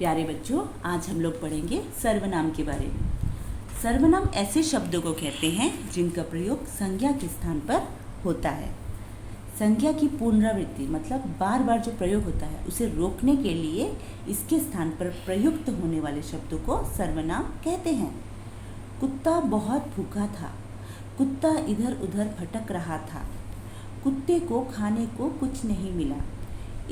प्यारे बच्चों, आज हम लोग पढ़ेंगे सर्वनाम के बारे में। सर्वनाम ऐसे शब्दों को कहते हैं जिनका प्रयोग संज्ञा के स्थान पर होता है। संज्ञा की पुनरावृत्ति मतलब बार बार जो प्रयोग होता है उसे रोकने के लिए इसके स्थान पर प्रयुक्त होने वाले शब्दों को सर्वनाम कहते हैं। कुत्ता बहुत भूखा था। कुत्ता इधर उधर भटक रहा था। कुत्ते को खाने को कुछ नहीं मिला।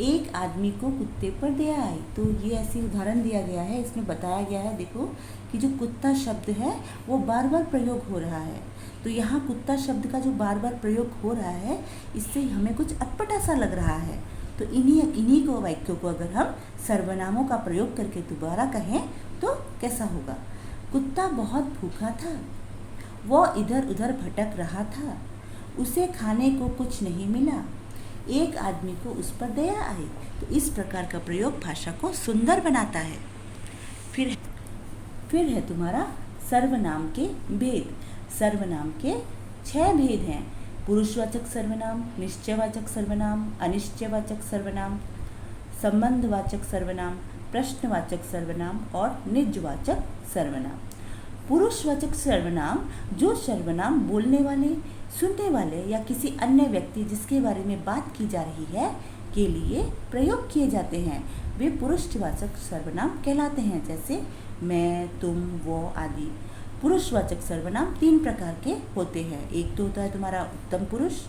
एक आदमी को कुत्ते पर दया आई। तो ये ऐसी उदाहरण दिया गया है, इसमें बताया गया है देखो कि जो कुत्ता शब्द है वो बार बार प्रयोग हो रहा है। तो यहाँ कुत्ता शब्द का जो बार बार प्रयोग हो रहा है इससे हमें कुछ अटपटा सा लग रहा है। तो इन्हीं को वाक्यों को अगर हम सर्वनामों का प्रयोग करके दोबारा कहें तो कैसा होगा। कुत्ता बहुत भूखा था। वो इधर उधर भटक रहा था। उसे खाने को कुछ नहीं मिला। एक आदमी को उस पर दया आई। तो इस प्रकार का प्रयोग भाषा को सुंदर बनाता है। फिर है तुम्हारा सर्वनाम के भेद। सर्वनाम के 6 भेद हैं। पुरुषवाचक सर्वनाम, निश्चयवाचक सर्वनाम, अनिश्चयवाचक सर्वनाम, संबंधवाचक सर्वनाम, प्रश्नवाचक सर्वनाम और निजवाचक सर्वनाम। पुरुषवाचक सर्वनाम जो सर्वनाम बोलने वाले, सुनने वाले या किसी अन्य व्यक्ति जिसके बारे में बात की जा रही है के लिए प्रयोग किए जाते हैं वे पुरुषवाचक सर्वनाम कहलाते हैं, जैसे मैं, तुम, वो आदि। पुरुषवाचक सर्वनाम 3 प्रकार के होते हैं। एक तो होता है तुम्हारा उत्तम पुरुष,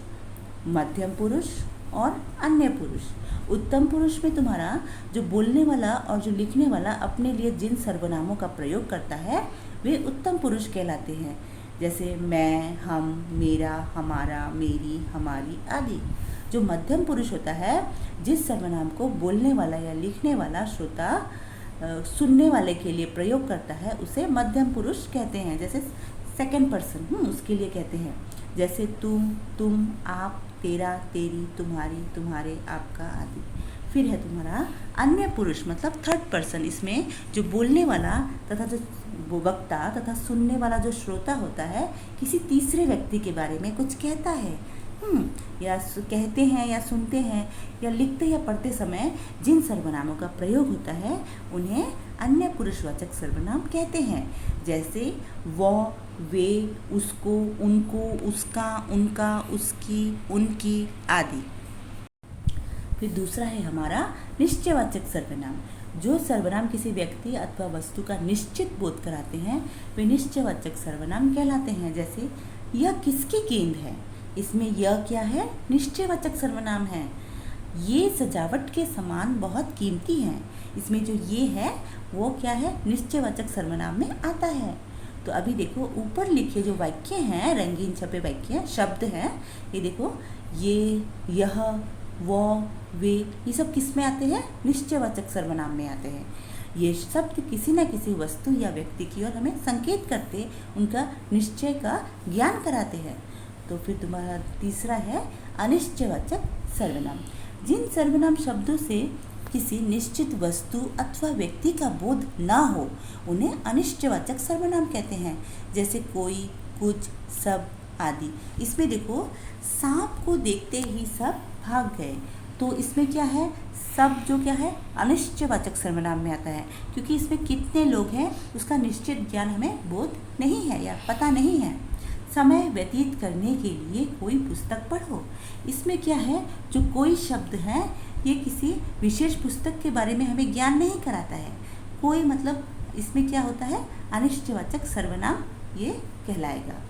मध्यम पुरुष और अन्य पुरुष। उत्तम पुरुष में तुम्हारा जो बोलने वाला और जो लिखने वाला अपने लिए जिन सर्वनामों का प्रयोग करता है वे उत्तम पुरुष कहलाते हैं, जैसे मैं, हम, मेरा, हमारा, मेरी, हमारी आदि। जो मध्यम पुरुष होता है जिस सर्वनाम को बोलने वाला या लिखने वाला श्रोता सुनने वाले के लिए प्रयोग करता है उसे मध्यम पुरुष कहते हैं, जैसे सेकंड पर्सन उसके लिए कहते हैं, जैसे तुम, आप, तेरा, तेरी, तुम्हारी, तुम्हारे, आपका आदि। फिर है तुम्हारा अन्य पुरुष मतलब थर्ड पर्सन। इसमें जो बोलने वाला तथा जो वक्ता तथा सुनने वाला जो श्रोता होता है किसी तीसरे व्यक्ति के बारे में कुछ कहता है या कहते हैं या सुनते हैं या लिखते या पढ़ते समय जिन सर्वनामों का प्रयोग होता है उन्हें अन्य पुरुषवाचक सर्वनाम कहते हैं, जैसे वो, वे, उसको, उनको, उसका, उनका, उसकी, उनकी आदि। फिर दूसरा है हमारा निश्चयवाचक सर्वनाम। जो सर्वनाम किसी व्यक्ति अथवा वस्तु का निश्चित बोध कराते हैं वे निश्चयवाचक सर्वनाम कहलाते हैं, जैसे यह किसकी गेंद है। इसमें यह क्या है, निश्चयवाचक सर्वनाम है। ये सजावट के सामान बहुत कीमती हैं। इसमें जो ये है वो क्या है, निश्चयवाचक सर्वनाम में आता है। तो अभी देखो ऊपर लिखे जो वाक्य हैं, रंगीन छपे वाक्य शब्द हैं, ये देखो ये, यह, वो, वे, ये सब किस में आते हैं, निश्चयवाचक सर्वनाम में आते हैं। ये शब्द किसी न किसी वस्तु या व्यक्ति की ओर हमें संकेत करते, उनका निश्चय का ज्ञान कराते हैं। तो फिर तुम्हारा तीसरा है अनिश्चयवाचक सर्वनाम। जिन सर्वनाम शब्दों से किसी निश्चित वस्तु अथवा व्यक्ति का बोध ना हो उन्हें अनिश्चयवाचक सर्वनाम कहते हैं, जैसे कोई, कुछ, सब आदि। इसमें देखो सांप को देखते ही सब भाग गए। तो इसमें क्या है, सब जो क्या है अनिश्चयवाचक सर्वनाम में आता है, क्योंकि इसमें कितने लोग हैं उसका निश्चित ज्ञान हमें बोध नहीं है या पता नहीं है। समय व्यतीत करने के लिए कोई पुस्तक पढ़ो। इसमें क्या है, जो कोई शब्द है ये किसी विशेष पुस्तक के बारे में हमें ज्ञान नहीं कराता है। कोई मतलब इसमें क्या होता है, अनिश्चयवाचक सर्वनाम ये कहलाएगा।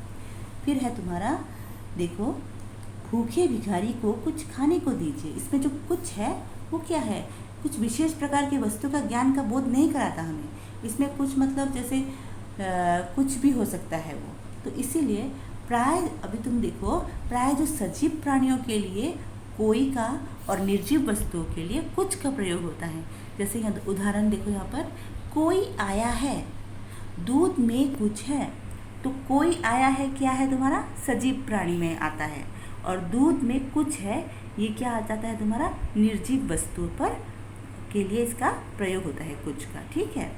फिर है तुम्हारा देखो भूखे भिखारी को कुछ खाने को दीजिए। इसमें जो कुछ है वो क्या है, कुछ विशेष प्रकार की वस्तु का ज्ञान का बोध नहीं कराता हमें। इसमें कुछ मतलब जैसे कुछ भी हो सकता है वो। तो इसीलिए प्राय अभी तुम देखो प्राय जो सजीव प्राणियों के लिए कोई का और निर्जीव वस्तुओं के लिए कुछ का प्रयोग होता है। जैसे यहाँ उदाहरण देखो, यहाँ पर कोई आया है, दूध में कुछ है। तो कोई आया है क्या है तुम्हारा, सजीव प्राणी में आता है, और दूध में कुछ है ये क्या आ जाता है तुम्हारा, निर्जीव वस्तुओं पर के लिए इसका प्रयोग होता है कुछ का। ठीक है।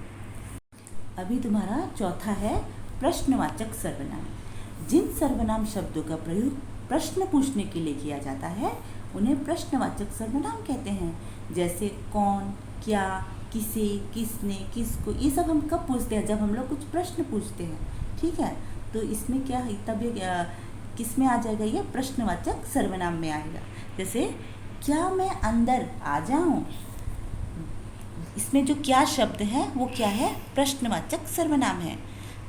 अभी तुम्हारा चौथा है प्रश्नवाचक सर्वनाम। जिन सर्वनाम शब्दों का प्रयोग प्रश्न पूछने के लिए किया जाता है उन्हें प्रश्नवाचक सर्वनाम कहते हैं, जैसे कौन, क्या, किसे, किसने, किसको, ये सब हम कब पूछते हैं? जब हम लोग कुछ प्रश्न पूछते हैं, ठीक है। तो इसमें क्या है, तब ये किस में आ जाएगा? ये प्रश्नवाचक सर्वनाम में आएगा। जैसे क्या मैं अंदर आ जाऊं, इसमें जो क्या शब्द है वो क्या है? प्रश्नवाचक सर्वनाम है।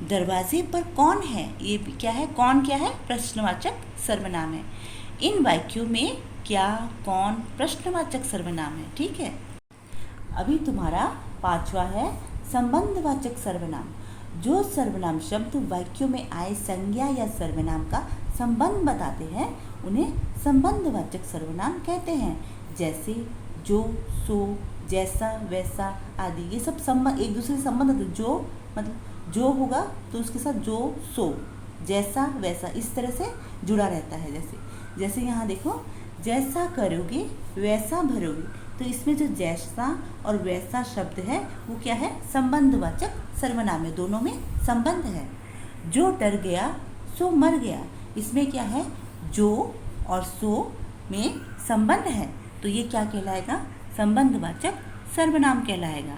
दरवाजे पर कौन है, ये भी क्या है? कौन क्या है? प्रश्नवाचक सर्वनाम है। इन वाक्यों में क्या, कौन प्रश्नवाचक सर्वनाम है, ठीक है। अभी तुम्हारा 5वां है संबंधवाचक सर्वनाम। जो सर्वनाम शब्द वाक्यों में आए संज्ञा या सर्वनाम का संबंध बताते हैं उन्हें संबंधवाचक सर्वनाम कहते हैं। जैसे जो, सो, जैसा, वैसा आदि, ये सब संबंध, एक दूसरे से संबंध। जो मतलब जो होगा तो उसके साथ जो, सो, जैसा, वैसा, इस तरह से जुड़ा रहता है। जैसे यहाँ देखो, जैसा करोगे वैसा भरोगे, तो इसमें जो जैसा और वैसा शब्द है वो क्या है? संबंधवाचक सर्वनाम है, दोनों में संबंध है। जो डर गया सो मर गया, इसमें क्या है? जो और सो में संबंध है, तो ये क्या कहलाएगा? संबंधवाचक सर्वनाम कहलाएगा।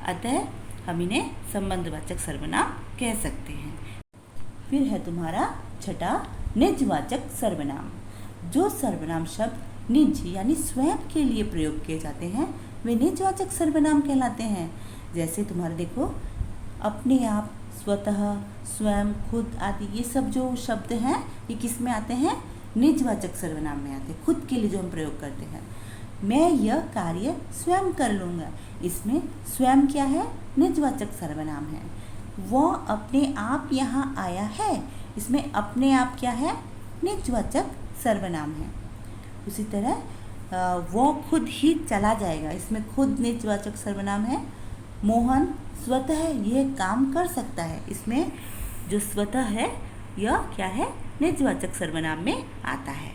अतः हम इन्हें संबंधवाचक सर्वनाम कह सकते हैं। फिर है तुम्हारा 6 निजवाचक सर्वनाम। जो सर्वनाम शब्द निज यानी स्वयं के लिए प्रयोग किए जाते हैं वे निजवाचक सर्वनाम कहलाते हैं। जैसे तुम्हारे देखो, अपने आप, स्वतः, स्वयं, खुद आदि, ये सब जो शब्द हैं ये किस में आते हैं? निजवाचक सर्वनाम में आते हैं। खुद के लिए जो हम प्रयोग करते हैं, मैं यह कार्य स्वयं कर लूँगा, इसमें स्वयं क्या है? निजवाचक सर्वनाम है। वह अपने आप यहाँ आया है, इसमें अपने आप क्या है? निजवाचक सर्वनाम है। उसी तरह वो खुद ही चला जाएगा, इसमें खुद निजवाचक सर्वनाम है। मोहन स्वतः यह काम कर सकता है, इसमें जो स्वतः है यह क्या है? निजवाचक सर्वनाम में आता है।